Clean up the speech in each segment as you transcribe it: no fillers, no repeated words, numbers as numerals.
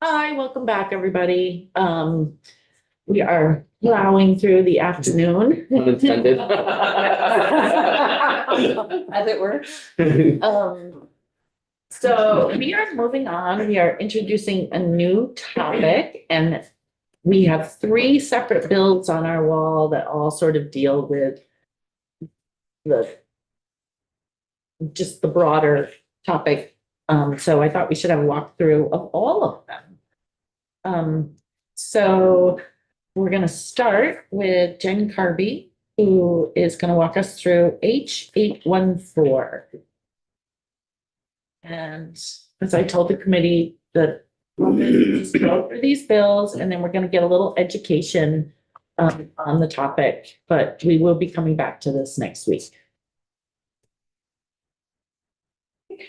Hi, welcome back, everybody. We are plowing through the afternoon. Unintended. As it were. So we are moving on. We are introducing a new topic, and we have three separate bills on our wall that all sort of deal with the just the broader topic. So I thought we should have a walkthrough of all of them. So we're going to start with Jen Carby, who is going to walk us through H814. And as I told the committee, that we'll just go through these bills and then we're going to get a little education on the topic, but we will be coming back to this next week.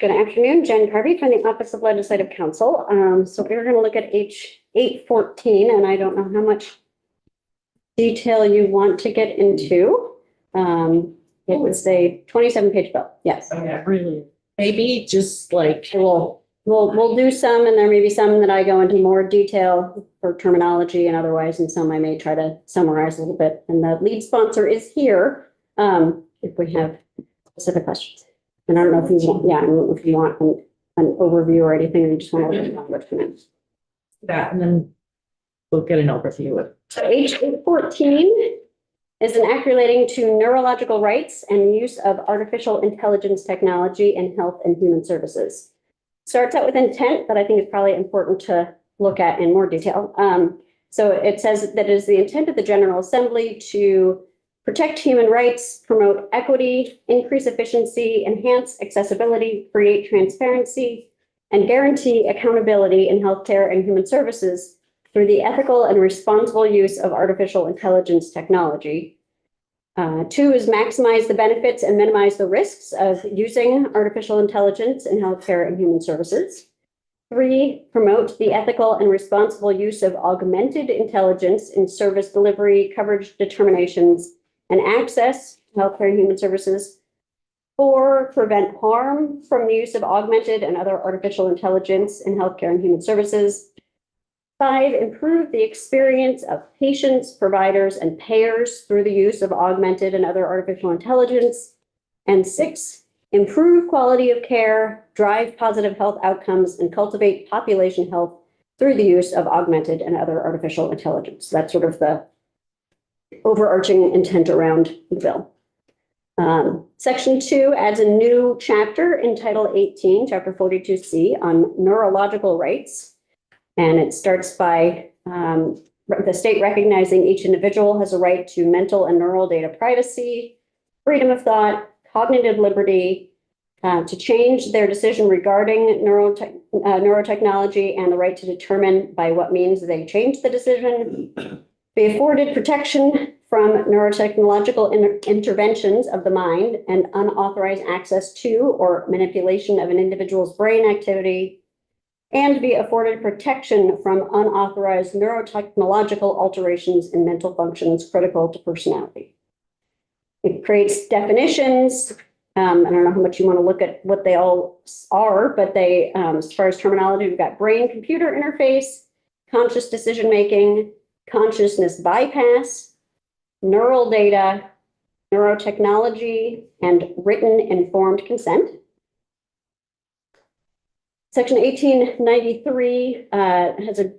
Good afternoon, Jen Carby from the Office of Legislative Counsel. So we're going to look at H814, and I don't know how much detail you want to get into. It was a 27-page bill. Yes. Oh, yeah, really. Maybe just like We'll do some, and there may be some that I go into more detail for terminology and otherwise, and some I may try to summarize a little bit. And the lead sponsor is here if we have specific questions. And I don't know if you want, I don't know if you want an overview or anything, or you just want to look at what's that, and then we'll get an overview of. So H814 is an act relating to neurological rights and use of artificial intelligence technology in health and human services. Starts out with intent, but I think it's probably important to look at in more detail. So it says that it is the intent of the General Assembly to protect human rights, promote equity, increase efficiency, enhance accessibility, create transparency, and guarantee accountability in healthcare and human services through the ethical and responsible use of artificial intelligence technology. 2 is maximize the benefits and minimize the risks of using artificial intelligence in healthcare and human services. 3, promote the ethical and responsible use of augmented intelligence in service delivery, coverage determinations, and access to healthcare and human services. 4, prevent harm from the use of augmented and other artificial intelligence in healthcare and human services. 5, improve the experience of patients, providers, and payers through the use of augmented and other artificial intelligence. And 6, improve quality of care, drive positive health outcomes, and cultivate population health through the use of augmented and other artificial intelligence. That's sort of the overarching intent around the bill. Section 2 adds a new chapter in Title 18, Chapter 42C, on neurological rights. And it starts by the state recognizing each individual has a right to mental and neural data privacy, freedom of thought, cognitive liberty, to change their decision regarding neurotechnology, and the right to determine by what means they change the decision, be afforded protection from neurotechnological interventions of the mind and unauthorized access to or manipulation of an individual's brain activity, and be afforded protection from unauthorized neurotechnological alterations in mental functions critical to personality. It creates definitions. I don't know how much you want to look at what they all are, but they, as far as terminology, we've got brain-computer interface, conscious decision-making, consciousness bypass, neural data, neurotechnology, and written informed consent. Section 1893 has a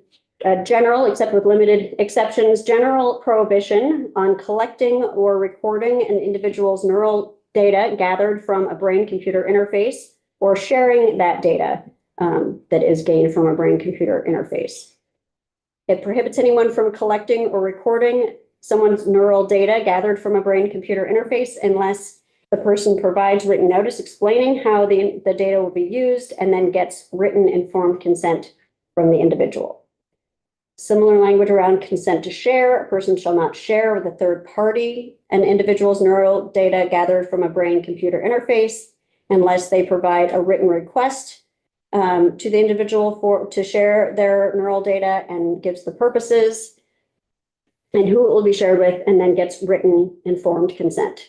general, except with limited exceptions, general prohibition on collecting or recording an individual's neural data gathered from a brain-computer interface or sharing that data that is gained from a brain-computer interface. It prohibits anyone from collecting or recording someone's neural data gathered from a brain-computer interface unless the person provides written notice explaining how the data will be used and then gets written informed consent from the individual. Similar language around consent to share. A person shall not share with a third party an individual's neural data gathered from a brain-computer interface unless they provide a written request to the individual to share their neural data and gives the purposes and who it will be shared with, and then gets written informed consent.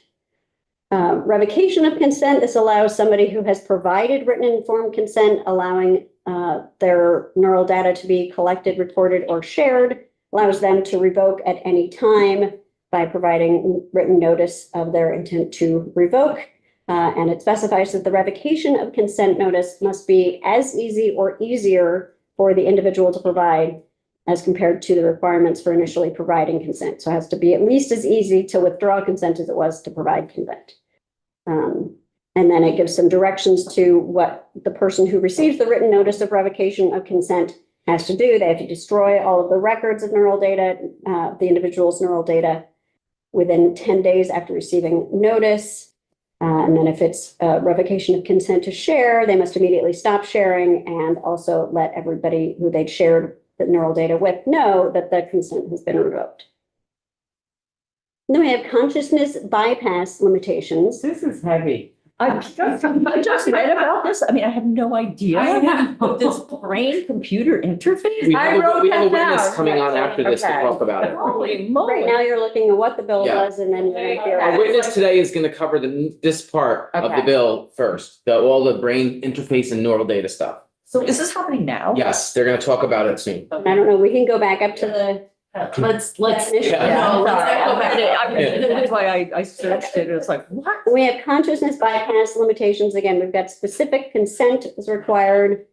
Revocation of consent, this allows somebody who has provided written and informed consent, allowing their neural data to be collected, recorded, or shared, allows them to revoke at any time by providing written notice of their intent to revoke. And it specifies that the revocation of consent notice must be as easy or easier for the individual to provide as compared to the requirements for initially providing consent. So it has to be at least as easy to withdraw consent as it was to provide consent. And then it gives some directions to what the person who receives the written notice of revocation of consent has to do. They have to destroy all of the records of neural data, the individual's neural data, within 10 days after receiving notice. And then if it's revocation of consent to share, they must immediately stop sharing and also let everybody who they'd shared the neural data with know that the consent has been revoked. And then we have consciousness bypass limitations. This is heavy. I just read about this. I mean, I have no idea. I know. What this brain-computer interface. We have a witness down. coming on after this to Okay. talk about it. Holy Right moly. now, you're looking at what the bill Yeah. was, and then you're gonna hear. Our witness today is gonna cover this part of the Okay. bill first, all the brain interface and neural data stuff. So is this happening now? Yes, they're gonna talk about it soon. I don't know, we can go back up to the, Let's. Yeah. No, let's go back to it. I mean, Yeah. that's why I searched it. It's like, what? we have consciousness bypass limitations. Again, we've got specific consent is required.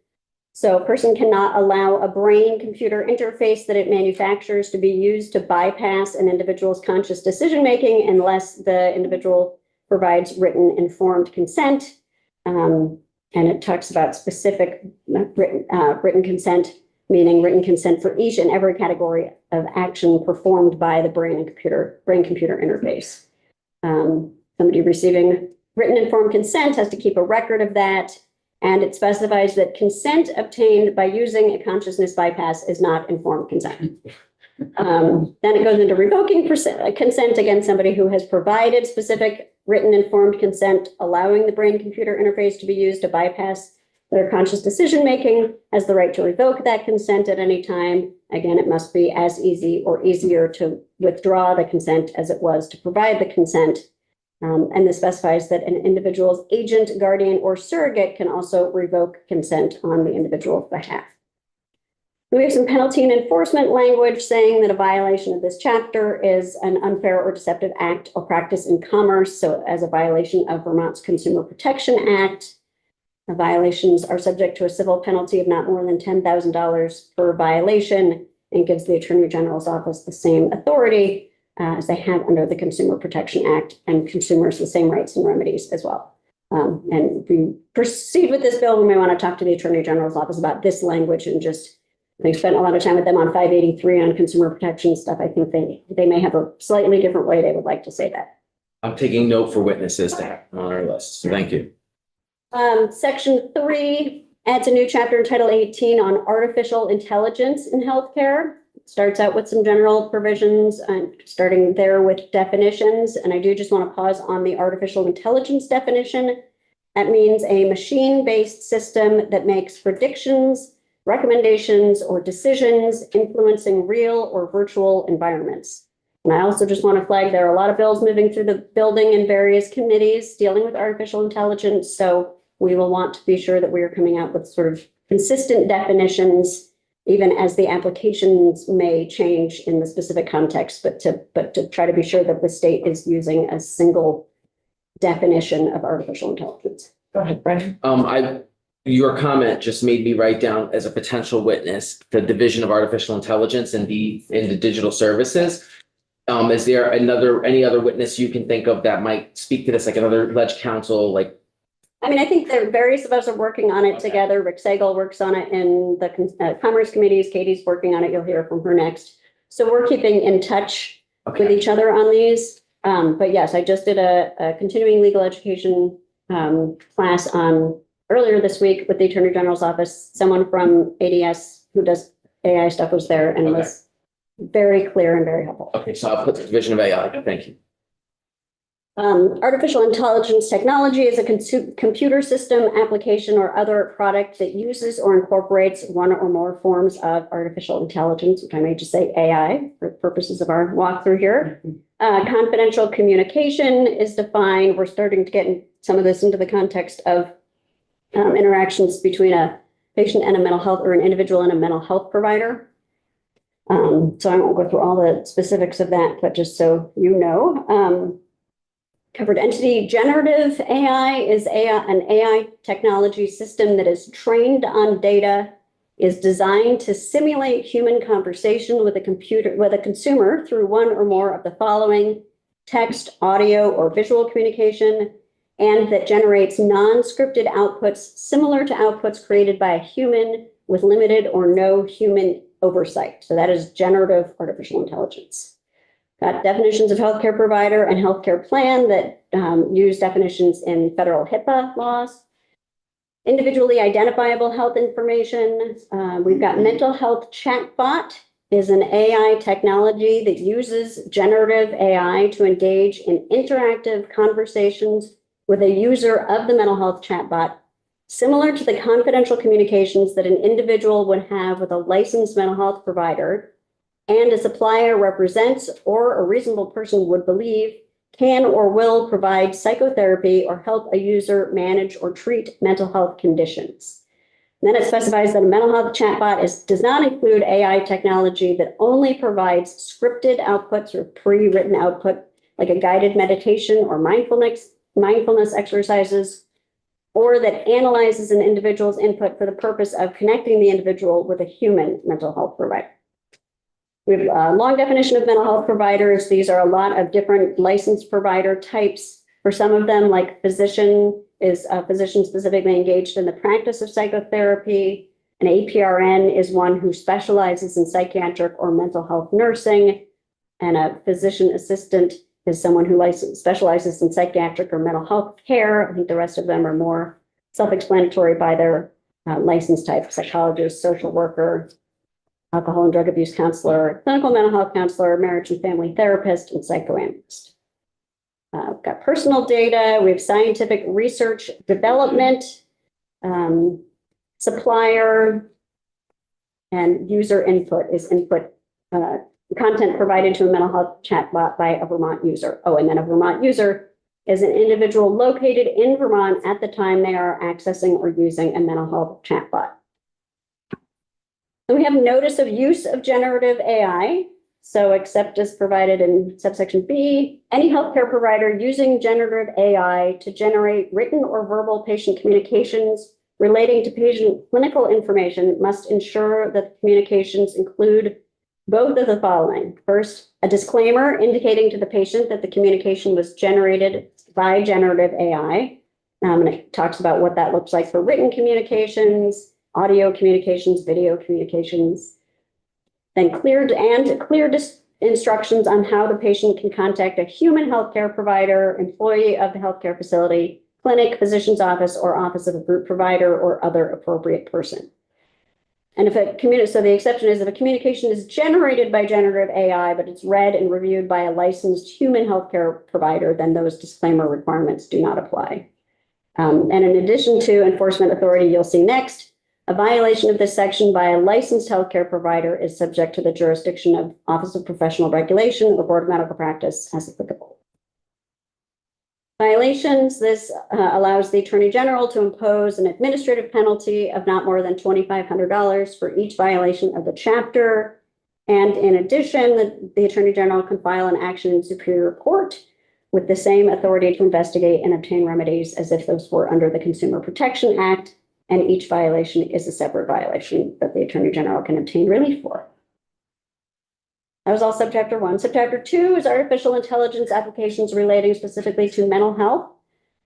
So a person cannot allow a brain-computer interface that it manufactures to be used to bypass an individual's conscious decision-making unless the individual provides written informed consent. And it talks about specific written consent, meaning written consent for each and every category of action performed by the brain-computer interface. Somebody receiving written informed consent has to keep a record of that. And it specifies that consent obtained by using a consciousness bypass is not informed consent. Then it goes into revoking consent. Again, somebody who has provided specific written informed consent, allowing the brain-computer interface to be used to bypass their conscious decision-making, has the right to revoke that consent at any time. Again, it must be as easy or easier to withdraw the consent as it was to provide the consent. And this specifies that an individual's agent, guardian, or surrogate can also revoke consent on the individual's behalf. We have some penalty and enforcement language saying that a violation of this chapter is an unfair or deceptive act or practice in commerce. So as a violation of Vermont's Consumer Protection Act, the violations are subject to a civil penalty of not more than $10,000 per violation, and gives the Attorney General's office the same authority as they have under the Consumer Protection Act, and consumers the same rights and remedies as well. And if we proceed with this bill, we may want to talk to the Attorney General's office about this language and just, they spent a lot of time with them on 583 on consumer protection stuff. I think they may have a slightly different way they would like to say that. I'm taking note for witnesses to have on our list, so thank you. Section 3 adds a new chapter in Title 18 on artificial intelligence in healthcare. Starts out with some general provisions and starting there with definitions. And I do just want to pause on the artificial intelligence definition. That means a machine-based system that makes predictions, recommendations, or decisions influencing real or virtual environments. And I also just want to flag there are a lot of bills moving through the building in various committees dealing with artificial intelligence. So we will want to be sure that we are coming out with sort of consistent definitions, even as the applications may change in the specific context, but to try to be sure that the state is using a single definition of artificial intelligence. Go ahead, Brian. Your comment just made me write down as a potential witness, the Division of Artificial Intelligence in the digital services. Is there any other witness you can think of that might speak to this, like another ledge counsel, like? I mean, I think that various of us are working on it Okay. together. Rick Sagel works on it in the Commerce committees. Katie's working on it. You'll hear from her next. So we're keeping in touch with Okay, each other on these. But yes, I just did a continuing legal education class on earlier this week with the Attorney General's office. Someone from ADS who does AI stuff was there and was very clear and very helpful. okay, so I'll put the Division of AI, thank you. Artificial intelligence technology is a computer system, application, or other product that uses or incorporates one or more forms of artificial intelligence, which I may just say AI for purposes of our walkthrough here. Confidential communication is defined. We're starting to get some of this into the context of interactions between a patient and a mental health, or an individual and a mental health provider. So I won't go through all the specifics of that, but just so you know. Covered entity generative AI is an AI technology system that is trained on data, is designed to simulate human conversation with a consumer through one or more of the following: text, audio, or visual communication, and that generates non-scripted outputs similar to outputs created by a human with limited or no human oversight. So that is generative artificial intelligence. Got definitions of healthcare provider and healthcare plan that use definitions in federal HIPAA laws. Individually identifiable health information. We've got mental health chatbot is an AI technology that uses generative AI to engage in interactive conversations with a user of the mental health chatbot, similar to the confidential communications that an individual would have with a licensed mental health provider, and a supplier represents or a reasonable person would believe can or will provide psychotherapy or help a user manage or treat mental health conditions. And then it specifies that a mental health chatbot does not include AI technology that only provides scripted outputs or pre-written output, like a guided meditation or mindfulness exercises, or that analyzes an individual's input for the purpose of connecting the individual with a human mental health provider. We have a long definition of mental health providers. These are a lot of different licensed provider types. For some of them, like physician, is a physician specifically engaged in the practice of psychotherapy. An APRN is one who specializes in psychiatric or mental health nursing. And a physician assistant is someone who specializes in psychiatric or mental health care. I think the rest of them are more self-explanatory by their license type: psychologist, social worker, alcohol and drug abuse counselor, clinical mental health counselor, marriage and family therapist, and psychoanalyst. We've got personal data. We have scientific research development, supplier, and user input is input content provided to a mental health chatbot by a Vermont user. Oh, and then a Vermont user is an individual located in Vermont at the time they are accessing or using a mental health chatbot. So we have notice of use of generative AI. So except as provided in subsection B, any healthcare provider using generative AI to generate written or verbal patient communications relating to patient clinical information must ensure that the communications include both of the following. First, a disclaimer indicating to the patient that the communication was generated by generative AI. And it talks about what that looks like for written communications, audio communications, video communications. Then clear instructions on how the patient can contact a human healthcare provider, employee of the healthcare facility, clinic, physician's office, or office of a group provider or other appropriate person. And so the exception is if a communication is generated by generative AI, but it's read and reviewed by a licensed human healthcare provider, then those disclaimer requirements do not apply. And in addition to enforcement authority, you'll see next, a violation of this section by a licensed healthcare provider is subject to the jurisdiction of Office of Professional Regulation or Board of Medical Practice as applicable. Violations, this allows the Attorney General to impose an administrative penalty of not more than $2,500 for each violation of the chapter. And in addition, the Attorney General can file an action in Superior Court with the same authority to investigate and obtain remedies as if those were under the Consumer Protection Act. And each violation is a separate violation that the Attorney General can obtain relief for. That was all subchapter 1. Subchapter 2 is artificial intelligence applications relating specifically to mental health.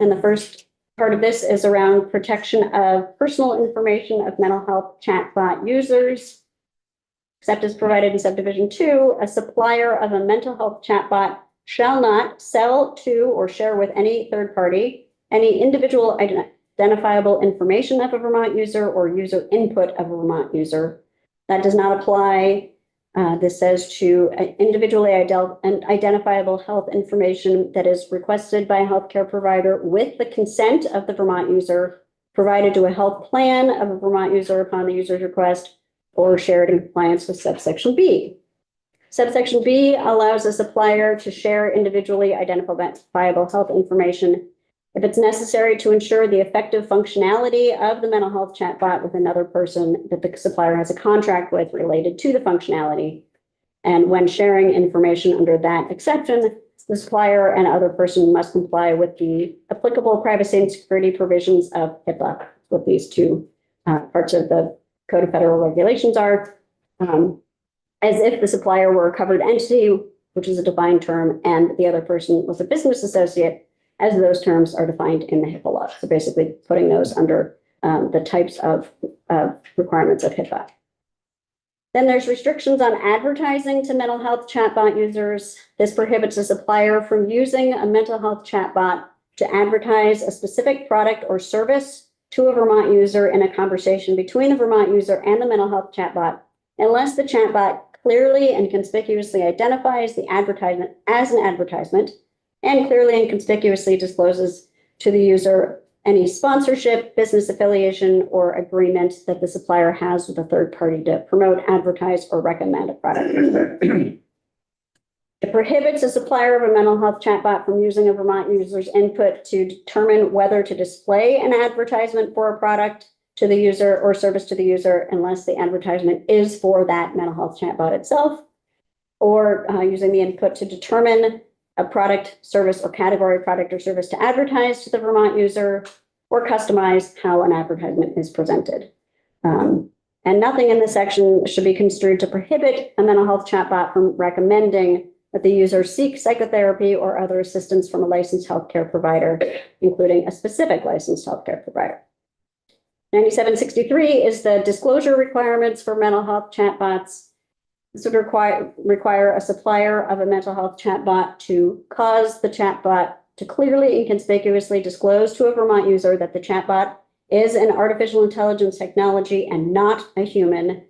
And the first part of this is around protection of personal information of mental health chatbot users. Except as provided in subdivision 2, a supplier of a mental health chatbot shall not sell to or share with any third party any individual identifiable information of a Vermont user or user input of a Vermont user. That does not apply, this says, to individually identifiable health information that is requested by a healthcare provider with the consent of the Vermont user, provided to a health plan of a Vermont user upon the user's request, or shared in compliance with subsection B. Subsection B allows a supplier to share individually identifiable health information if it's necessary to ensure the effective functionality of the mental health chatbot with another person that the supplier has a contract with related to the functionality. And when sharing information under that exception, the supplier and other person must comply with the applicable privacy and security provisions of HIPAA, what these two parts of the Code of Federal Regulations are, as if the supplier were a covered entity, which is a defined term, and the other person was a business associate, as those terms are defined in the HIPAA law. So basically putting those under the types of requirements of HIPAA. Then there's restrictions on advertising to mental health chatbot users. This prohibits a supplier from using a mental health chatbot to advertise a specific product or service to a Vermont user in a conversation between the Vermont user and the mental health chatbot, unless the chatbot clearly and conspicuously identifies the advertisement as an advertisement and clearly and conspicuously discloses to the user any sponsorship, business affiliation, or agreement that the supplier has with a third party to promote, advertise, or recommend a product. It prohibits a supplier of a mental health chatbot from using a Vermont user's input to determine whether to display an advertisement for a product to the user or service to the user unless the advertisement is for that mental health chatbot itself, or using the input to determine a product, service, or category of product or service to advertise to the Vermont user, or customize how an advertisement is presented. And nothing in this section should be construed to prohibit a mental health chatbot from recommending that the user seek psychotherapy or other assistance from a licensed healthcare provider, including a specific licensed healthcare provider. 9763 is the disclosure requirements for mental health chatbots. This would require a supplier of a mental health chatbot to cause the chatbot to clearly and conspicuously disclose to a Vermont user that the chatbot is an artificial intelligence technology and not a human.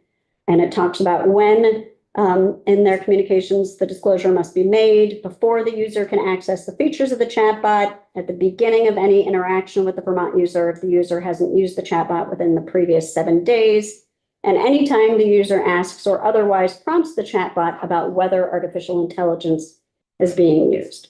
And it talks about when in their communications, the disclosure must be made before the user can access the features of the chatbot, at the beginning of any interaction with the Vermont user if the user hasn't used the chatbot within the previous 7 days, and anytime the user asks or otherwise prompts the chatbot about whether artificial intelligence is being used.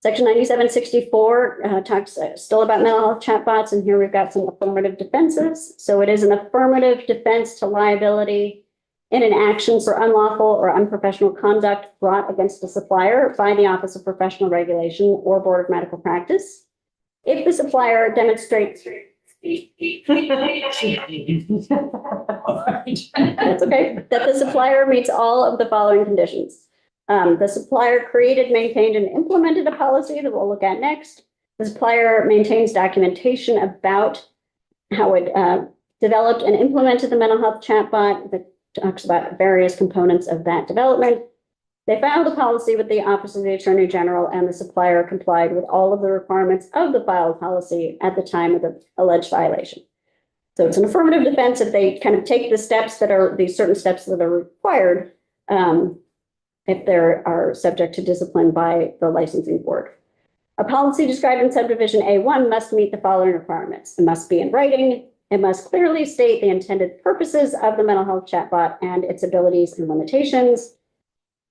Section 9764 talks still about mental health chatbots, and here we've got some affirmative defenses. So it is an affirmative defense to liability in an action for unlawful or unprofessional conduct brought against a supplier by the Office of Professional Regulation or Board of Medical Practice. If the supplier demonstrates that's okay, that the supplier meets all of the following conditions. The supplier created, maintained, and implemented a policy that we'll look at next. The supplier maintains documentation about how it developed and implemented the mental health chatbot that talks about various components of that development. They filed a policy with the Office of the Attorney General, and the supplier complied with all of the requirements of the filed policy at the time of the alleged violation. So it's an affirmative defense if they kind of take the steps that are these certain steps that are required if they are subject to discipline by the licensing board. A policy described in subdivision A1 must meet the following requirements. It must be in writing. It must clearly state the intended purposes of the mental health chatbot and its abilities and limitations.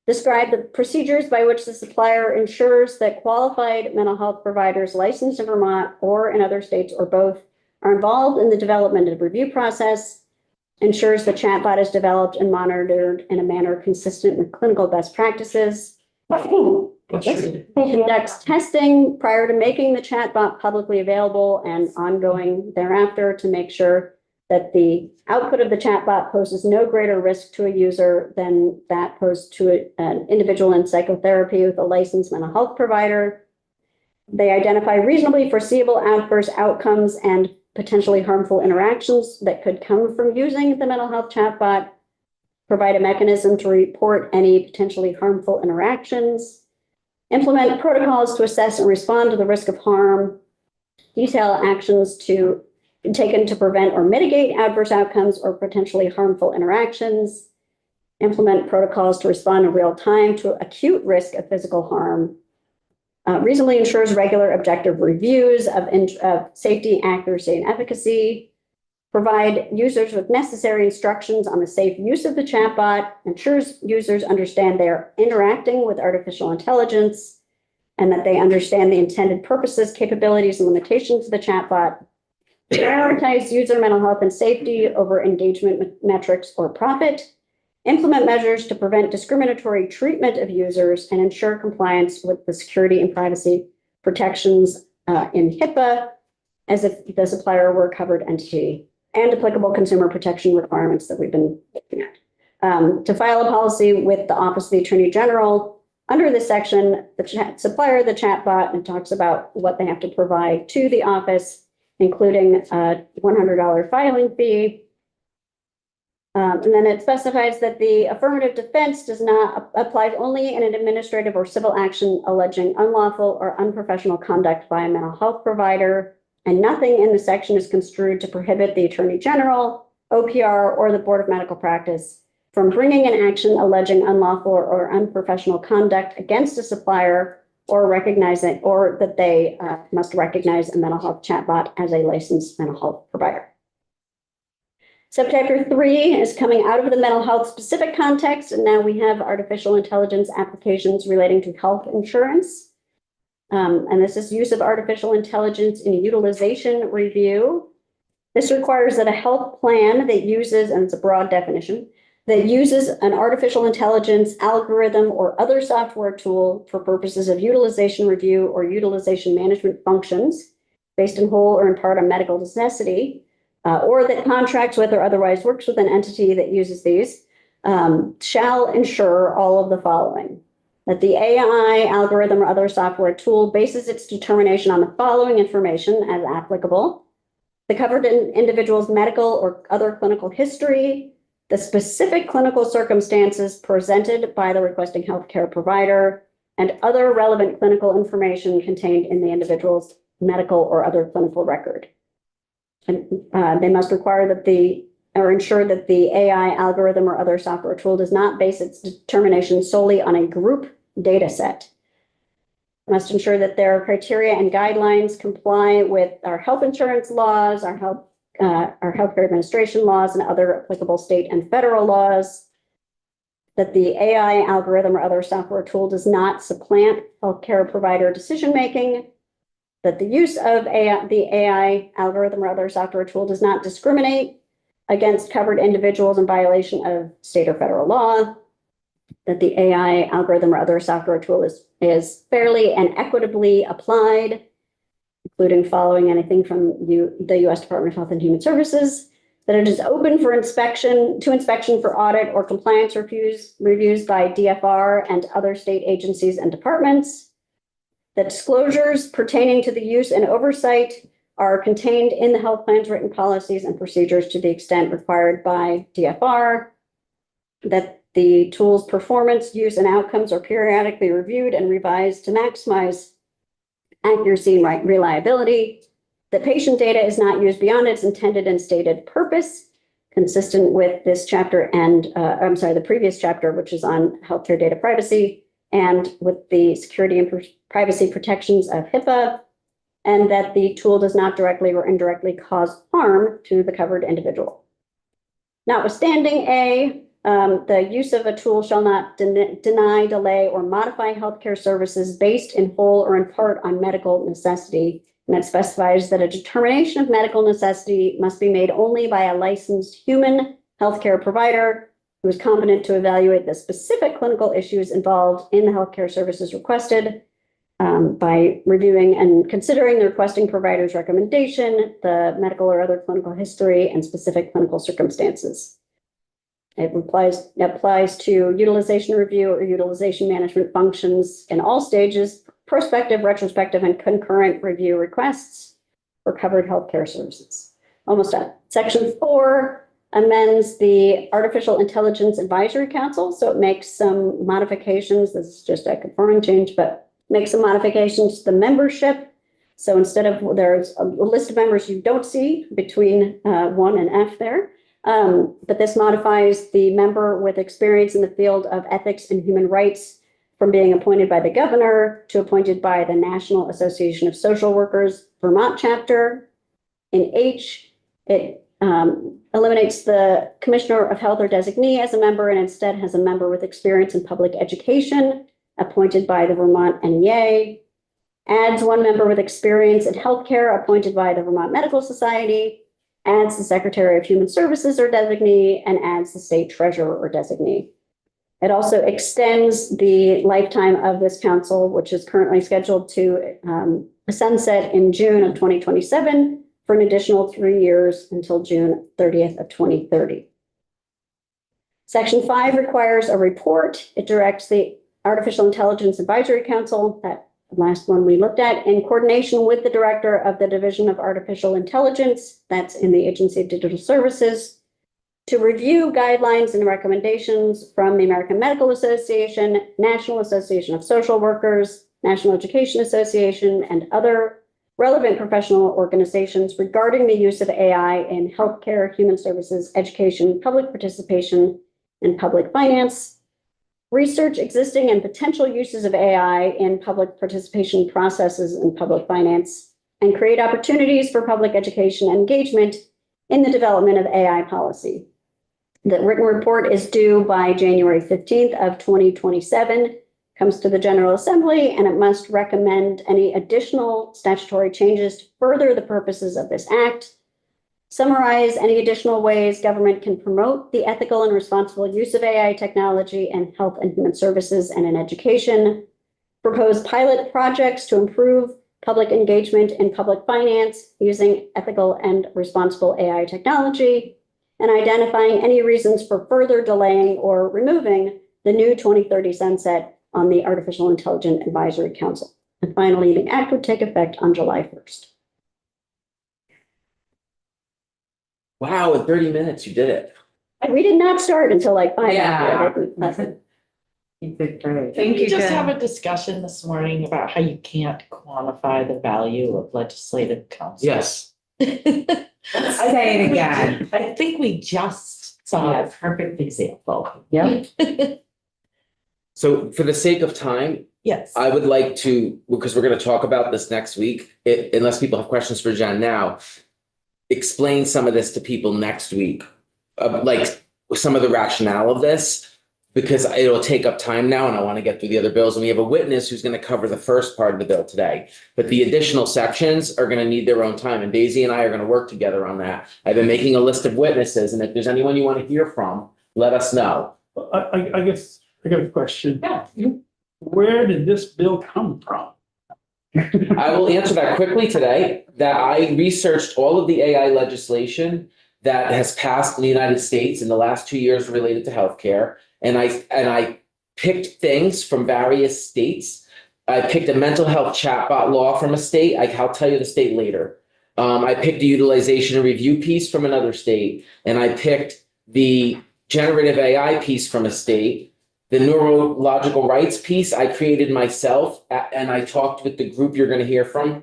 Describe the procedures by which the supplier ensures that qualified mental health providers licensed in Vermont or in other states or both are involved in the development and review process, ensures the chatbot is developed and monitored in a manner consistent with clinical best practices, conducts testing prior to making the chatbot publicly available and ongoing thereafter to make sure that the output of the chatbot poses no greater risk to a user than that posed to an individual in psychotherapy with a licensed mental health provider. They identify reasonably foreseeable adverse outcomes and potentially harmful interactions that could come from using the mental health chatbot, provide a mechanism to report any potentially harmful interactions, implement protocols to assess and respond to the risk of harm, detail actions to be taken to prevent or mitigate adverse outcomes or potentially harmful interactions, implement protocols to respond in real time to acute risk of physical harm, reasonably ensures regular objective reviews of safety, accuracy, and efficacy, provide users with necessary instructions on the safe use of the chatbot, ensures users understand they're interacting with artificial intelligence, and that they understand the intended purposes, capabilities, and limitations of the chatbot, prioritize user mental health and safety over engagement metrics or profit, implement measures to prevent discriminatory treatment of users, and ensure compliance with the security and privacy protections in HIPAA as if the supplier were a covered entity, and applicable consumer protection requirements that we've been looking at. To file a policy with the Office of the Attorney General, under this section, the supplier, the chatbot, and talks about what they have to provide to the office, including a $100 filing fee. And then it specifies that the affirmative defense does not apply only in an administrative or civil action alleging unlawful or unprofessional conduct by a mental health provider. And nothing in the section is construed to prohibit the Attorney General, OPR, or the Board of Medical Practice from bringing an action alleging unlawful or unprofessional conduct against a supplier or recognizing, or that they must recognize a mental health chatbot as a licensed mental health provider. Subchapter 3 is coming out of the mental health specific context, and now we have artificial intelligence applications relating to health insurance. And this is use of artificial intelligence in utilization review. This requires that a health plan that uses, and it's a broad definition, that uses an artificial intelligence algorithm or other software tool for purposes of utilization review or utilization management functions based in whole or in part on medical necessity, or that contracts with or otherwise works with an entity that uses these, shall ensure all of the following. That the AI algorithm or other software tool bases its determination on the following information as applicable: the covered individual's medical or other clinical history, the specific clinical circumstances presented by the requesting healthcare provider, and other relevant clinical information contained in the individual's medical or other clinical record. And they must require that or ensure that the AI algorithm or other software tool does not base its determination solely on a group data set. Must ensure that their criteria and guidelines comply with our health insurance laws, our healthcare administration laws, and other applicable state and federal laws. That the AI algorithm or other software tool does not supplant healthcare provider decision-making. That the use of the AI algorithm or other software tool does not discriminate against covered individuals in violation of state or federal law. That the AI algorithm or other software tool is fairly and equitably applied, including following anything from the U.S. Department of Health and Human Services. That it is open for inspection for audit or compliance reviews by DFR and other state agencies and departments. That disclosures pertaining to the use and oversight are contained in the health plan's written policies and procedures to the extent required by DFR. That the tool's performance, use, and outcomes are periodically reviewed and revised to maximize accuracy and reliability. That patient data is not used beyond its intended and stated purpose, consistent with this chapter and, the previous chapter, which is on healthcare data privacy, and with the security and privacy protections of HIPAA, and that the tool does not directly or indirectly cause harm to the covered individual. Notwithstanding A, the use of a tool shall not deny, delay, or modify healthcare services based in whole or in part on medical necessity. And it specifies that a determination of medical necessity must be made only by a licensed human healthcare provider who is competent to evaluate the specific clinical issues involved in the healthcare services requested by reviewing and considering the requesting provider's recommendation, the medical or other clinical history, and specific clinical circumstances. It applies to utilization review or utilization management functions in all stages, prospective, retrospective, and concurrent review requests for covered healthcare services. Almost done. Section 4 amends the Artificial Intelligence Advisory Council. So it makes some modifications. This is just a confirming change, but makes some modifications to the membership. So instead of, there's a list of members you don't see between 1 and F there. But this modifies the member with experience in the field of ethics and human rights from being appointed by the governor to appointed by the National Association of Social Workers, Vermont chapter. In H, it eliminates the Commissioner of Health or designee as a member and instead has a member with experience in public education appointed by the Vermont NEA. Adds one member with experience in healthcare appointed by the Vermont Medical Society. Adds the Secretary of Human Services or designee, and adds the State Treasurer or designee. It also extends the lifetime of this council, which is currently scheduled to sunset in June of 2027 for an additional 3 years until June 30th of 2030. Section 5 requires a report. It directs the Artificial Intelligence Advisory Council, that last one we looked at, in coordination with the Director of the Division of Artificial Intelligence, that's in the Agency of Digital Services, to review guidelines and recommendations from the American Medical Association, National Association of Social Workers, National Education Association, and other relevant professional organizations regarding the use of AI in healthcare, human services, education, public participation, and public finance. Research existing and potential uses of AI in public participation processes and public finance, and create opportunities for public education and engagement in the development of AI policy. The written report is due by January 15th of 2027, comes to the General Assembly, and it must recommend any additional statutory changes to further the purposes of this act, summarize any additional ways government can promote the ethical and responsible use of AI technology in health and human services and in education, propose pilot projects to improve public engagement in public finance using ethical and responsible AI technology, and identifying any reasons for further delaying or removing the new 2030 sunset on the Artificial Intelligence Advisory Council. And finally, the act would take effect on July 1st. Wow, in 30 minutes, you did it. We did not start until like 5 Yeah. after. You did great. Didn't we just Jen. have a discussion this morning about how you can't quantify the value of legislative council? Yes. Say it again. I think we just saw a Yes. perfect example. Yep. So for the sake of time, Yes. I would like to, because we're going to talk about this next week, unless people have questions for Jen now, explain some of this to people next week, like some of the rationale of this, because it'll take up time now and I want to get through the other bills. And we have a witness who's going to cover the first part of the bill today. But the additional sections are going to need their own time. And Daisy and I are going to work together on that. I've been making a list of witnesses. And if there's anyone you want to hear from, let us know. I guess I got a question. Yeah. Where did this bill come from? I will answer that quickly today, that I researched all of the AI legislation that has passed in the United States in the last 2 years related to healthcare. And I picked things from various states. I picked a mental health chatbot law from a state. I'll tell you the state later. I picked a utilization and review piece from another state. And I picked the generative AI piece from a state. The neurological rights piece I created myself, and I talked with the group you're going to hear from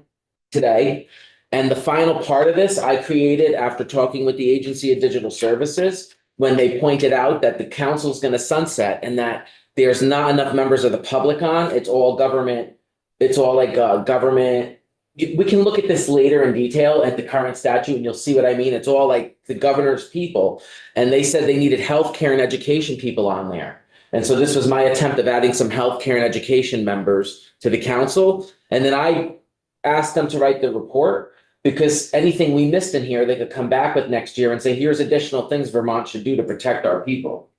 today. And the final part of this I created after talking with the Agency of Digital Services, when they pointed out that the council's going to sunset and that there's not enough members of the public on. It's all government. It's all like government. We can look at this later in detail at the current statute and you'll see what I mean. It's all like the governor's people. And they said they needed healthcare and education people on there. And so this was my attempt of adding some healthcare and education members to the council. And then I asked them to write the report, because anything we missed in here, they could come back with next year and say, here's additional things Vermont should do to protect our people.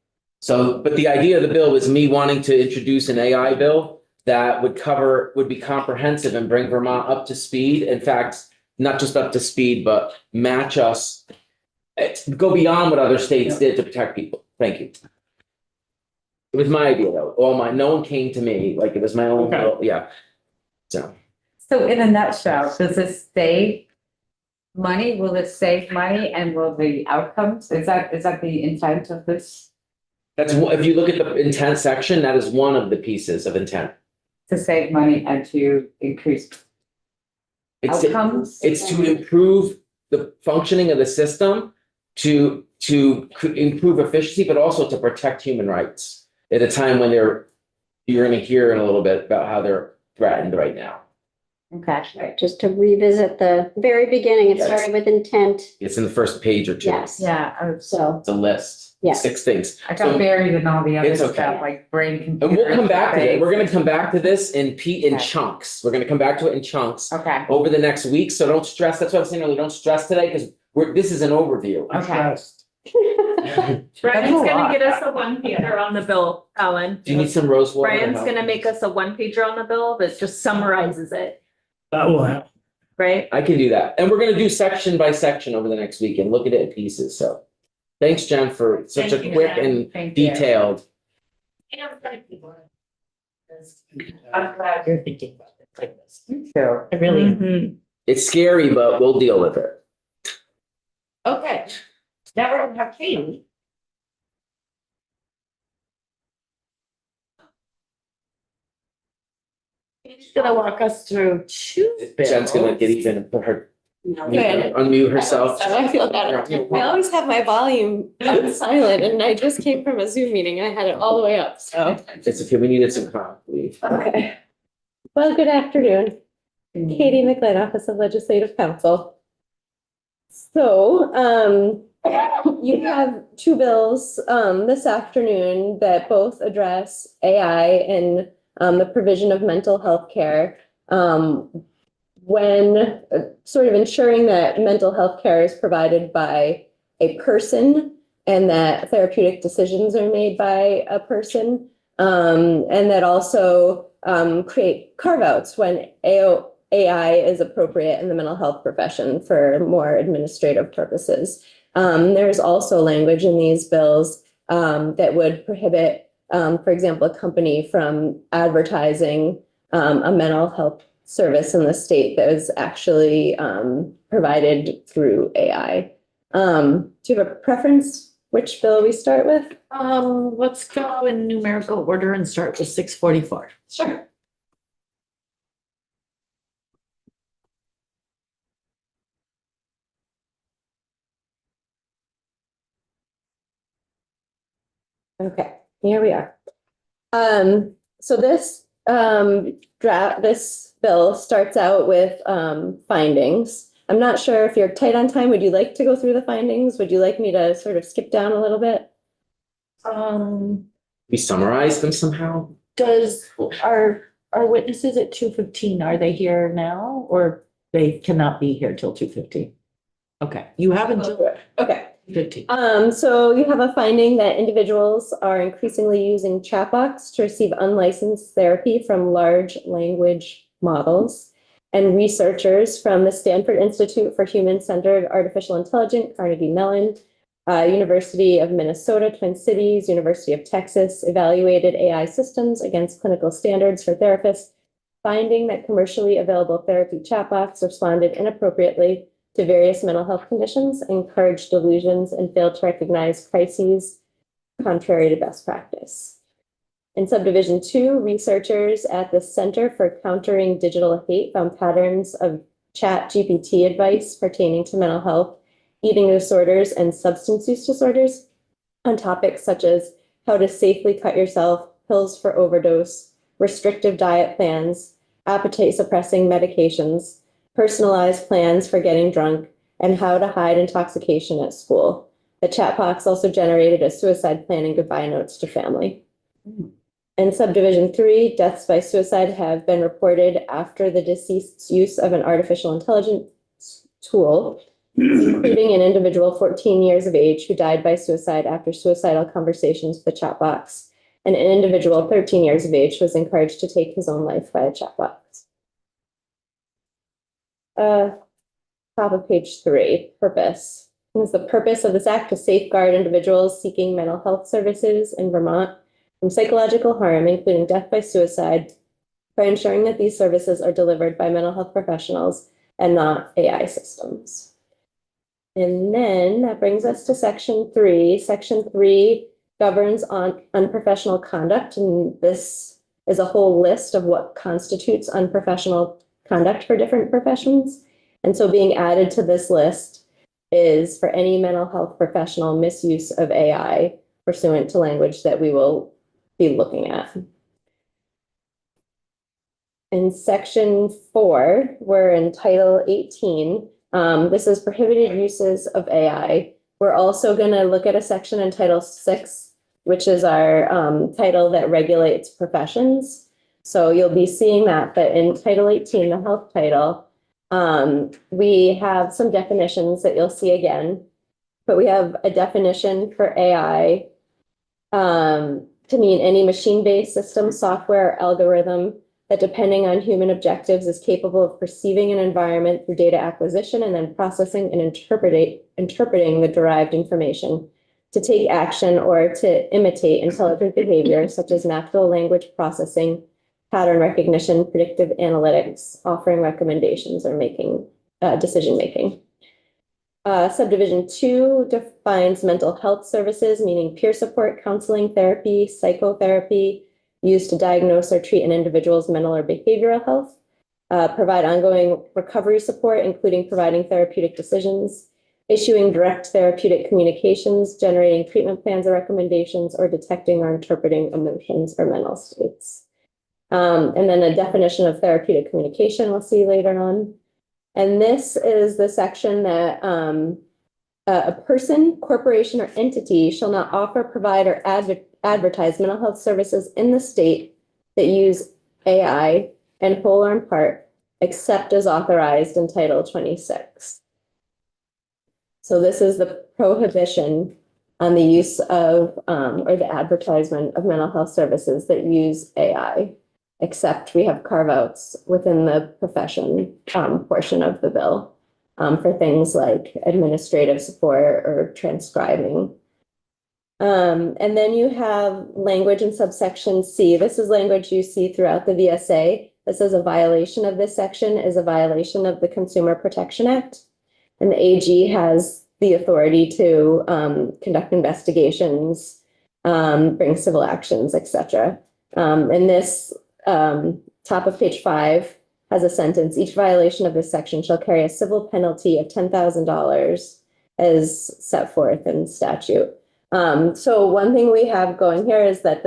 So, but the idea of the bill was me wanting to introduce an AI bill that would be comprehensive and bring Vermont up to speed. In fact, not just up to speed, but match us, go beyond what other states did to protect people. Thank you. It was my idea though, no one came to me, like it was my own, Okay. bill, yeah. So, In a nutshell, does this save money? Will it save money and will the outcomes, is that the intent of this? that's, if you look at the intent section, that is one of the pieces of intent. To save money and to increase It's, outcomes? it's to improve the functioning of the system, to improve efficiency, but also to protect human rights at a time when you're going to hear in a little bit about how they're threatened right now. Okay. Just to revisit the very beginning, it started with intent. It's in the first page or two. Yes. Yeah, I was, So, It's a list. Yeah. 6 things. I got So- buried in all the other It's okay. stuff, like brain And computer. we'll come back to it. interface. We're gonna come back to this in Okay. chunks. We're gonna come back to it in chunks Okay, over the next week. So don't stress. That's what I was saying earlier. Don't stress today because this is an overview. I'm Okay. stressed. Brian's That's a lot. gonna get us a one pager on the bill, Alan. Do you need some rose water? to Brian's help? gonna make us a one pager on the bill that just summarizes it, That will help. right? I can do that. And we're gonna do section by section over the next week and look at it in pieces. So thanks, Jen, for such Thank a you, quick Jen. and thank you. detailed. I'm glad you're thinking about it like this. So, I really am. It's scary, but we'll deal with it. Okay, now we're gonna have Katie. Katie's gonna walk us through two bills. Jen's gonna get even put her Good. unmute herself. I feel better. I always have my volume on silent and I just came from a Zoom meeting and I had it all the way up, so. It's okay. We needed some coffee. Okay. Well, good afternoon. Katie McLean, Office of Legislative Counsel. So, you have two bills, this afternoon that both address AI and, the provision of mental health care. When sort of ensuring that mental health care is provided by a person and that therapeutic decisions are made by a person. And that also create carve-outs when AI is appropriate in the mental health profession for more administrative purposes. There's also language in these bills that would prohibit, for example, a company from advertising a mental health service in the state that was actually provided through AI. Do you have a preference which bill we start with? Let's go in numerical order and start with 644. Sure. Okay, here we are. So this this bill starts out with findings. I'm not sure if you're tight on time. Would you like to go through the findings? Would you like me to sort of skip down a little bit? We summarize them somehow. Does our witnesses at 2:15, are they here now or they cannot be here till 2:15? Okay, you have until Okay. 2:15. So you have a finding that individuals are increasingly using chatbots to receive unlicensed therapy from large language models. And researchers from the Stanford Institute for Human-Centered Artificial Intelligence, Carnegie Mellon, University of Minnesota, Twin Cities, University of Texas evaluated AI systems against clinical standards for therapists, finding that commercially available therapy chatbots responded inappropriately to various mental health conditions, encouraged delusions, and failed to recognize crises contrary to best practice. In subdivision 2, researchers at the Center for Countering Digital Hate found patterns of ChatGPT advice pertaining to mental health, eating disorders, and substance use disorders on topics such as how to safely cut yourself, pills for overdose, restrictive diet plans, appetite suppressing medications, personalized plans for getting drunk, and how to hide intoxication at school. The chatbots also generated a suicide plan and goodbye notes to family. In subdivision 3, deaths by suicide have been reported after the deceased's use of an artificial intelligence tool, including an individual 14 years of age who died by suicide after suicidal conversations with the chatbots. And an individual 13 years of age was encouraged to take his own life by a chatbot. Top of page 3, purpose. Is the purpose of this act to safeguard individuals seeking mental health services in Vermont from psychological harm, including death by suicide, by ensuring that these services are delivered by mental health professionals and not AI systems. And then that brings us to section 3. Section 3 governs on unprofessional conduct, and this is a whole list of what constitutes unprofessional conduct for different professions. And so being added to this list is for any mental health professional misuse of AI pursuant to language that we will be looking at. in section 4, we're in title 18. This is prohibited uses of AI. We're also going to look at a section in title 6, which is our title that regulates professions. So you'll be seeing that, but in title 18, the health title, we have some definitions that you'll see again, but we have a definition for AI to mean any machine-based system, software, or algorithm that, depending on human objectives, is capable of perceiving an environment through data acquisition and then processing and interpreting the derived information to take action or to imitate intelligent behavior, such as natural language processing, pattern recognition, predictive analytics, offering recommendations, or making decision-making. Subdivision 2 defines mental health services, meaning peer support, counseling, therapy, psychotherapy, used to diagnose or treat an individual's mental or behavioral health, provide ongoing recovery support, including providing therapeutic decisions, issuing direct therapeutic communications, generating treatment plans or recommendations, or detecting or interpreting emotions or mental states. And then a definition of therapeutic communication we'll see later on. And this is the section that a person, corporation, or entity shall not offer, provide, or advertise mental health services in the state that use AI in whole or in part, except as authorized in Title 26. So this is the prohibition on the use of or the advertisement of mental health services that use AI, except we have carve-outs within the profession portion of the bill for things like administrative support or transcribing. And then you have language in subsection C. This is language you see throughout the VSA. This is a violation of this section is a violation of the Consumer Protection Act. And the AG has the authority to conduct investigations, bring civil actions, etc. And this top of page 5 has a sentence: each violation of this section shall carry a civil penalty of $10,000 as set forth in statute. So one thing we have going here is that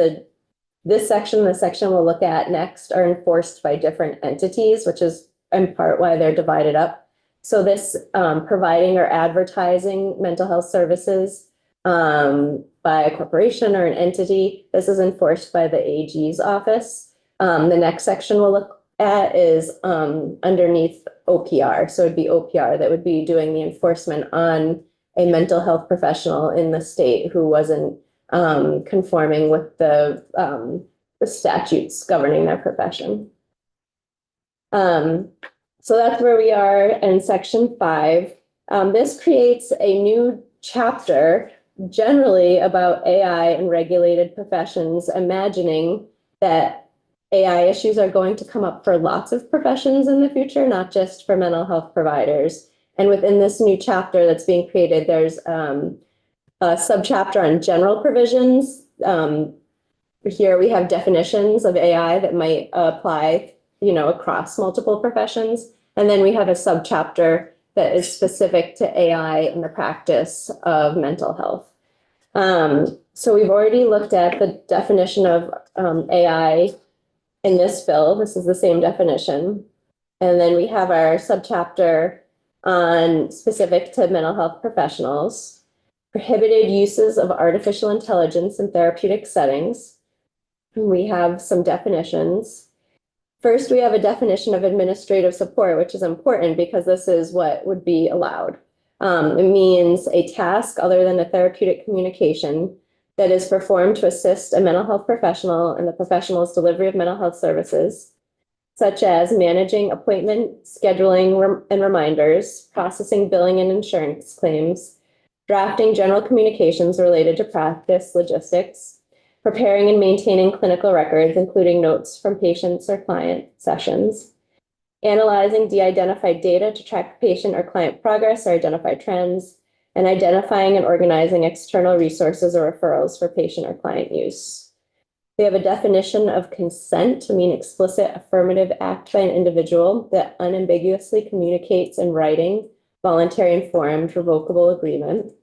this section, the section we'll look at next, are enforced by different entities, which is in part why they're divided up. So this providing or advertising mental health services by a corporation or an entity, this is enforced by the AG's office. The next section we'll look at is underneath OPR. So it'd be OPR that would be doing the enforcement on a mental health professional in the state who wasn't conforming with the statutes governing their profession. So that's where we are in section 5. This creates a new chapter generally about AI and regulated professions, imagining that AI issues are going to come up for lots of professions in the future, not just for mental health providers. And within this new chapter that's being created, there's a subchapter on general provisions. Here we have definitions of AI that might apply, across multiple professions. And then we have a subchapter that is specific to AI and the practice of mental health. So we've already looked at the definition of AI in this bill. This is the same definition. And then we have our subchapter on specific to mental health professionals, prohibited uses of artificial intelligence in therapeutic settings. And we have some definitions. First, we have a definition of administrative support, which is important because this is what would be allowed. It means a task other than a therapeutic communication that is performed to assist a mental health professional in the professional's delivery of mental health services, such as managing appointment scheduling and reminders, processing billing and insurance claims, drafting general communications related to practice logistics, preparing and maintaining clinical records, including notes from patients or client sessions, analyzing de-identified data to track patient or client progress or identify trends, and identifying and organizing external resources or referrals for patient or client use. We have a definition of consent to mean explicit affirmative act by an individual that unambiguously communicates in writing, voluntary, informed, revocable agreement.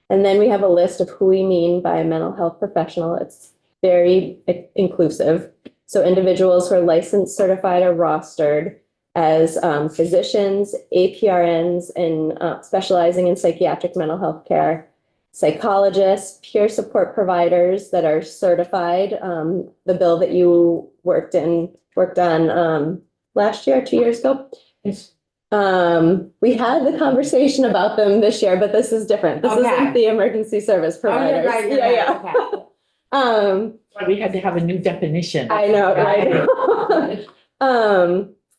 And then we have a list of who we mean by a mental health professional. It's very inclusive. So individuals who are licensed, certified, or rostered as physicians, APRNs, and specializing in psychiatric mental health care, psychologists, peer support providers that are certified. The bill that you worked on last year, 2 years ago. We had the conversation about them this year, but this is different. This Okay. isn't the emergency service providers. you're right, We had to have a new definition. I know, right?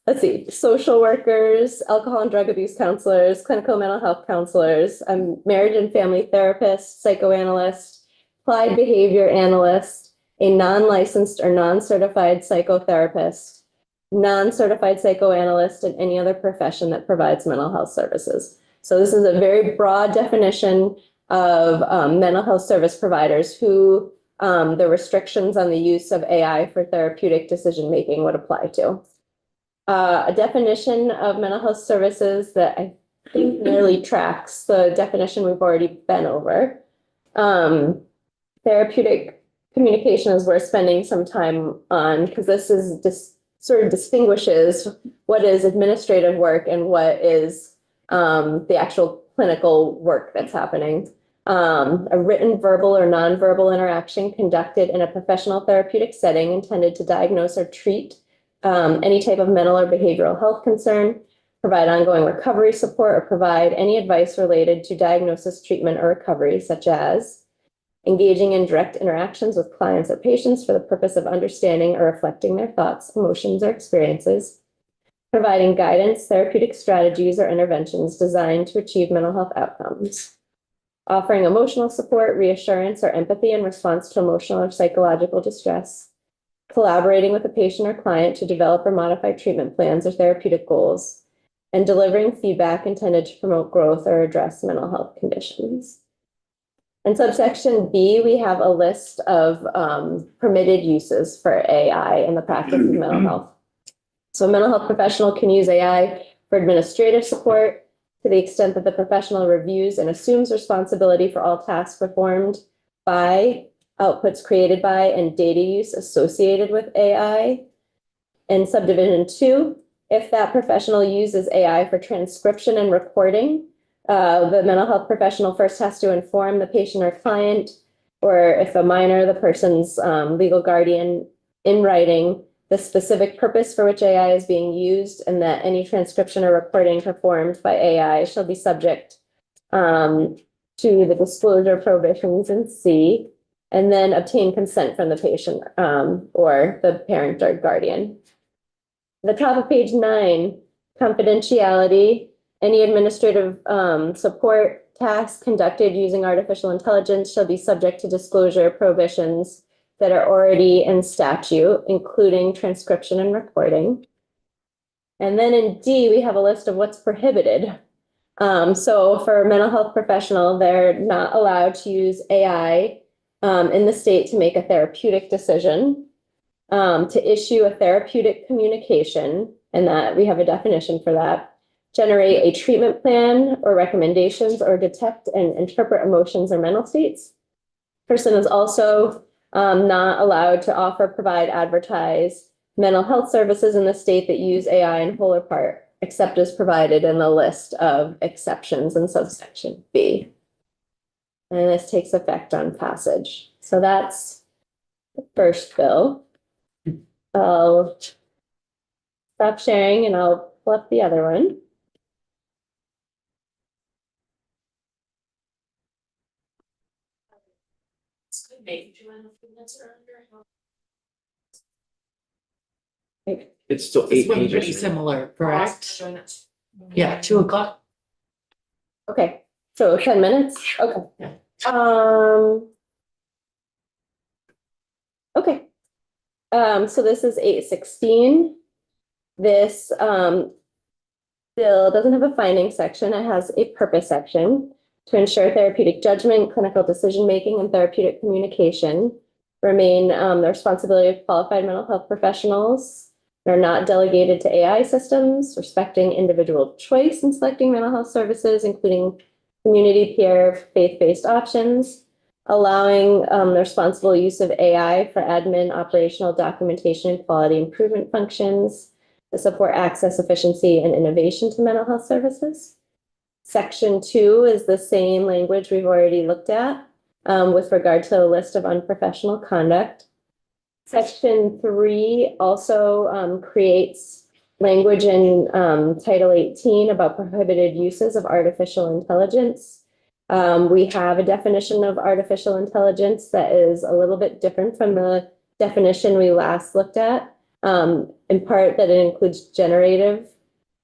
Let's see, social workers, alcohol and drug abuse counselors, clinical mental health counselors, marriage and family therapist, psychoanalyst, applied behavior analyst, a non-licensed or non-certified psychotherapist, non-certified psychoanalyst, and any other profession that provides mental health services. So this is a very broad definition of mental health service providers who the restrictions on the use of AI for therapeutic decision-making would apply to. A definition of mental health services that I think nearly tracks the definition we've already been over. Therapeutic communication is worth spending some time on because this is sort of distinguishes what is administrative work and what is the actual clinical work that's happening. A written, verbal, or nonverbal interaction conducted in a professional therapeutic setting intended to diagnose or treat any type of mental or behavioral health concern, provide ongoing recovery support, or provide any advice related to diagnosis, treatment, or recovery, such as engaging in direct interactions with clients or patients for the purpose of understanding or reflecting their thoughts, emotions, or experiences, providing guidance, therapeutic strategies, or interventions designed to achieve mental health outcomes, offering emotional support, reassurance, or empathy in response to emotional or psychological distress, collaborating with a patient or client to develop or modify treatment plans or therapeutic goals, and delivering feedback intended to promote growth or address mental health conditions. In subsection B, we have a list of permitted uses for AI in the practice of mental health. So a mental health professional can use AI for administrative support to the extent that the professional reviews and assumes responsibility for all tasks performed by, outputs created by, and data use associated with AI. In subdivision 2, if that professional uses AI for transcription and recording, the mental health professional first has to inform the patient or client, or if a minor, the person's legal guardian, in writing, the specific purpose for which AI is being used, and that any transcription or recording performed by AI shall be subject to the disclosure prohibitions in C, and then obtain consent from the patient or the parent or guardian. At the top of page 9, confidentiality. Any administrative support tasks conducted using artificial intelligence shall be subject to disclosure prohibitions that are already in statute, including transcription and recording. And then in D, we have a list of what's prohibited. So for a mental health professional, they're not allowed to use AI in the state to make a therapeutic decision, to issue a therapeutic communication, and that we have a definition for that, generate a treatment plan or recommendations, or detect and interpret emotions or mental states. Person is also not allowed to offer, provide, advertise mental health services in the state that use AI in whole or part, except as provided in the list of exceptions in subsection B. And this takes effect on passage. So that's the first bill. I'll stop sharing and I'll pull up the other one. It's still This 8 one's pages. pretty similar, correct? Yeah, 2:00. Okay, so 10 minutes? Okay. Yeah. Okay. So this is 816. This bill doesn't have a finding section. It has a purpose section to ensure therapeutic judgment, clinical decision-making, and therapeutic communication remain the responsibility of qualified mental health professionals. They're not delegated to AI systems, respecting individual choice in selecting mental health services, including community, peer, faith-based options. allowing the responsible use of AI for admin, operational documentation, and quality improvement functions to support access, efficiency, and innovation to mental health services. Section 2 is the same language we've already looked at with regard to the list of unprofessional conduct. Section 3 also creates language in Title 18 about prohibited uses of artificial intelligence. We have a definition of artificial intelligence that is a little bit different from the definition we last looked at, in part that it includes generative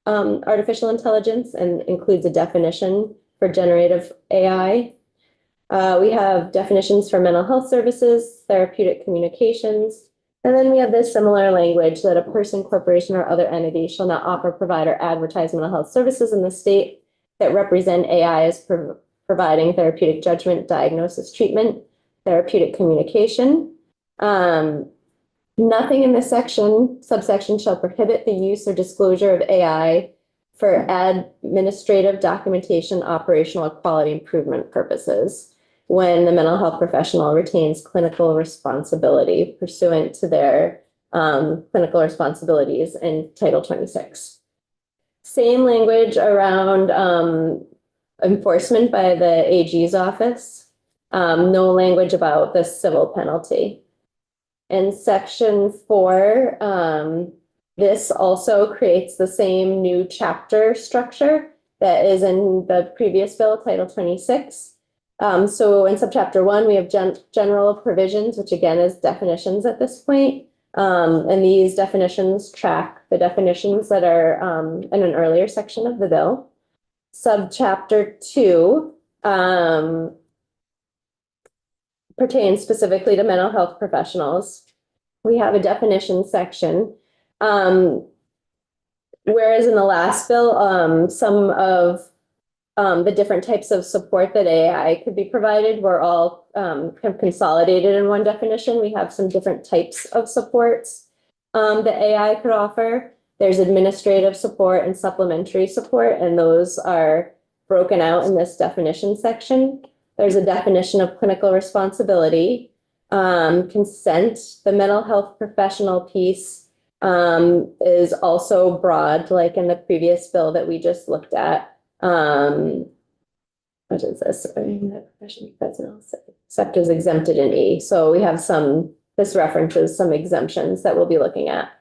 artificial intelligence and includes a definition for generative AI. We have definitions for mental health services, therapeutic communications, and then we have this similar language that a person, corporation, or other entity shall not offer, provide, or advertise mental health services in the state that represent AI as providing therapeutic judgment, diagnosis, treatment, therapeutic communication. Nothing in this subsection shall prohibit the use or disclosure of AI for administrative, documentation, operational, or quality improvement purposes when the mental health professional retains clinical responsibility pursuant to their clinical responsibilities in Title 26. Same language around enforcement by the AG's office. No language about the civil penalty. In Section 4, this also creates the same new chapter structure that is in the previous bill, Title 26. So in subchapter 1, we have general provisions, which again is definitions at this point. And these definitions track the definitions that are in an earlier section of the bill. Subchapter 2 pertains specifically to mental health professionals. We have a definition section. Whereas in the last bill, some of the different types of support that AI could be provided were all kind of consolidated in one definition. We have some different types of supports that AI could offer. There's administrative support and supplementary support, and those are broken out in this definition section. There's a definition of clinical responsibility, consent. The mental health professional piece is also broad, like in the previous bill that we just looked at. What is this? Sectors exempted in E. So we have this references some exemptions that we'll be looking at.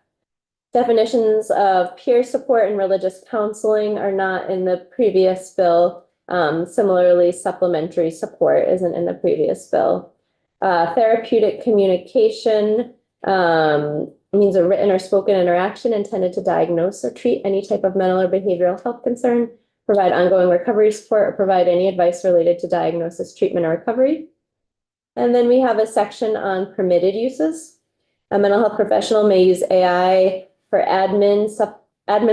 Definitions of peer support and religious counseling are not in the previous bill. Similarly, supplementary support isn't in the previous bill. Therapeutic communication means a written or spoken interaction intended to diagnose or treat any type of mental or behavioral health concern, provide ongoing recovery support, or provide any advice related to diagnosis, treatment, or recovery. And then we have a section on permitted uses. A mental health professional may use AI for admin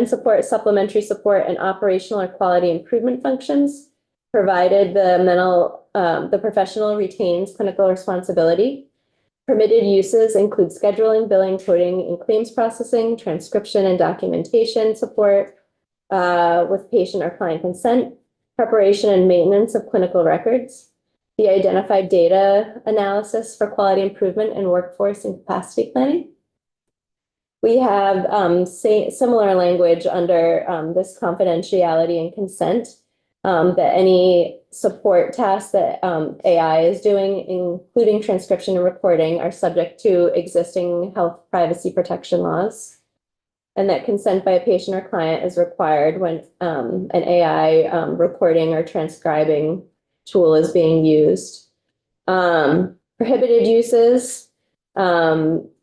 support, supplementary support, and operational or quality improvement functions, provided the professional retains clinical responsibility. Permitted uses include scheduling, billing, coding, and claims processing, transcription and documentation support with patient or client consent, preparation and maintenance of clinical records, the identified data analysis for quality improvement and workforce and capacity planning. We have similar language under this confidentiality and consent that any support tasks that AI is doing, including transcription and recording, are subject to existing health privacy protection laws, and that consent by a patient or client is required when an AI recording or transcribing tool is being used. Prohibited uses.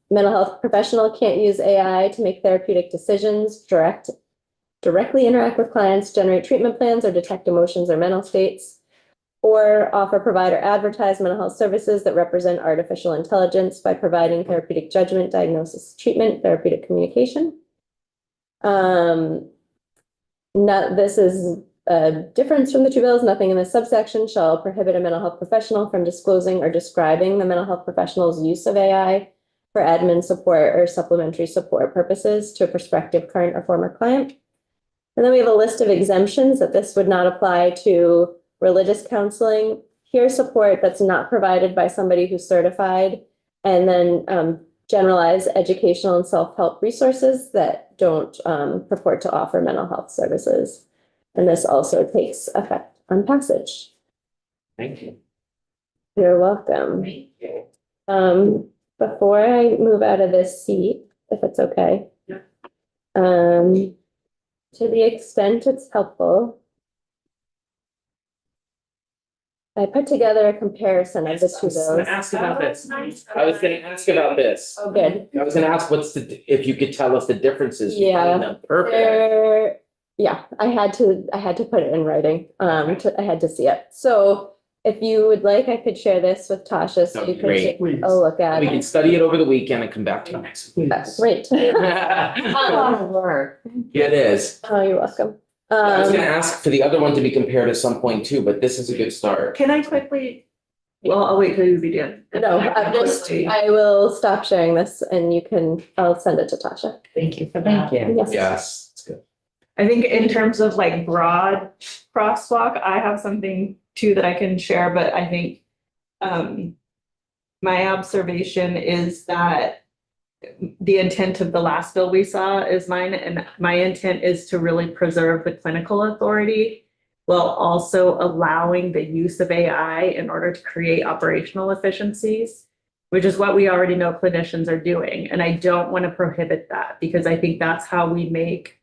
Mental health professional can't use AI to make therapeutic decisions, directly interact with clients, generate treatment plans, or detect emotions or mental states, or offer, provide, or advertise mental health services that represent artificial intelligence by providing therapeutic judgment, diagnosis, treatment, therapeutic communication. This is a difference from the two bills. Nothing in this subsection shall prohibit a mental health professional from disclosing or describing the mental health professional's use of AI for admin support or supplementary support purposes to a prospective current or former client. And then we have a list of exemptions that this would not apply to religious counseling, peer support that's not provided by somebody who's certified, and then generalized educational and self-help resources that don't purport to offer mental health services. And this also takes effect on passage. Thank you. You're welcome. Before I move out of this seat, if it's okay. Yeah. To the extent it's helpful, I put together a comparison of the two bills. Ask about this. I was gonna ask about this. Oh, good. I was gonna ask if you could tell us the differences between Yeah. them. Perfect. Yeah, I had to put it in writing. I had to see it. So if you would like, I could share this with Tasha so That'd you be can great. take Please. a look at We can it. study it over the weekend and come back to it next week. That's great. It A lot of work. is. Oh, you're welcome. I was gonna ask for the other one to be compared at some point too, but this is a good start. Can I quickly, well, I'll wait till you begin. No, I will stop sharing this and I'll send it to Tasha. Thank you for that. Thank you. Yes. Yes, it's good. I think in terms of like broad crosswalk, I have something too that I can share, but I think my observation is that the intent of the last bill we saw is mine, and my intent is to really preserve the clinical authority while also allowing the use of AI in order to create operational efficiencies, which is what we already know clinicians are doing. And I don't want to prohibit that because I think that's how we make,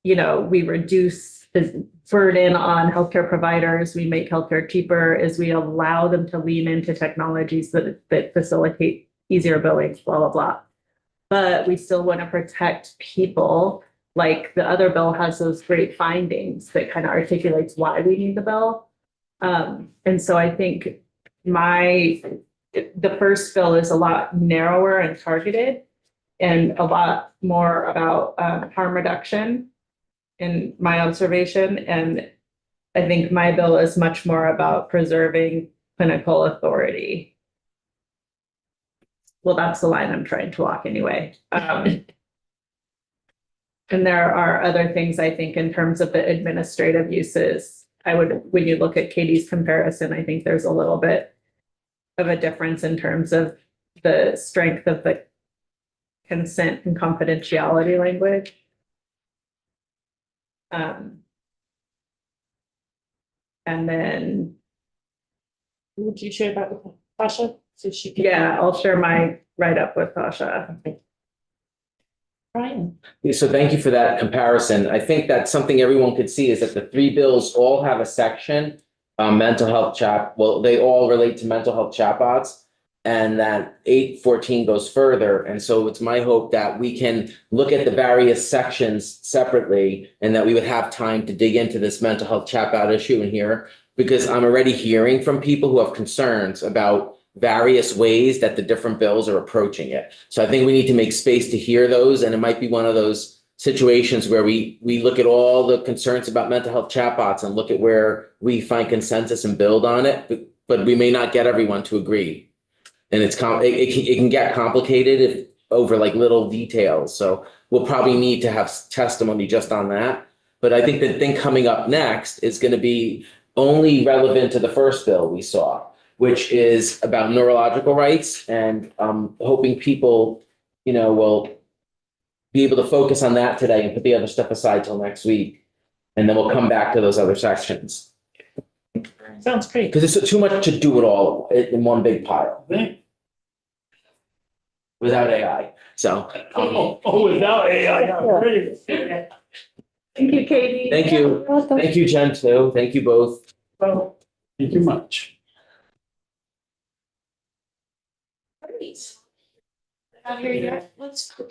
we reduce the burden on healthcare providers, we make healthcare cheaper, is we allow them to lean into technologies that facilitate easier billing, blah, blah, blah. But we still want to protect people, like the other bill has those great findings that kind of articulates why we need the bill. And so I think the first bill is a lot narrower and targeted and a lot more about harm reduction in my observation. And I think my bill is much more about preserving clinical authority. Well, that's the line I'm trying to walk anyway. And there are other things I think in terms of the administrative uses. When you look at Katie's comparison, I think there's a little bit of a difference in terms of the strength of the consent and confidentiality language. And then, Would you share that with Tasha? So she can. yeah, I'll share my write-up with Tasha. Brian. So thank you for that comparison. I think that something everyone could see is that the three bills all have a section, mental health they all relate to mental health chatbots. And that 814 goes further. And so it's my hope that we can look at the various sections separately and that we would have time to dig into this mental health chatbot issue in here, because I'm already hearing from people who have concerns about various ways that the different bills are approaching it. So I think we need to make space to hear those. And it might be one of those situations where we look at all the concerns about mental health chatbots and look at where we find consensus and build on it, but we may not get everyone to agree. And it can get complicated over like little details. So we'll probably need to have testimony just on that. But I think the thing coming up next is going to be only relevant to the first bill we saw, which is about neurological rights, and hoping people, will be able to focus on that today and put the other stuff aside till next week. And then we'll come back to those other sections. Sounds great. Because it's too much to do it all in one big pile without AI. So, Without AI, I'm ready. Thank you, Katie. thank you. You're welcome. Thank you, Jen, too. Thank you both. Well, thank you much. Great. Out here yet? Let's take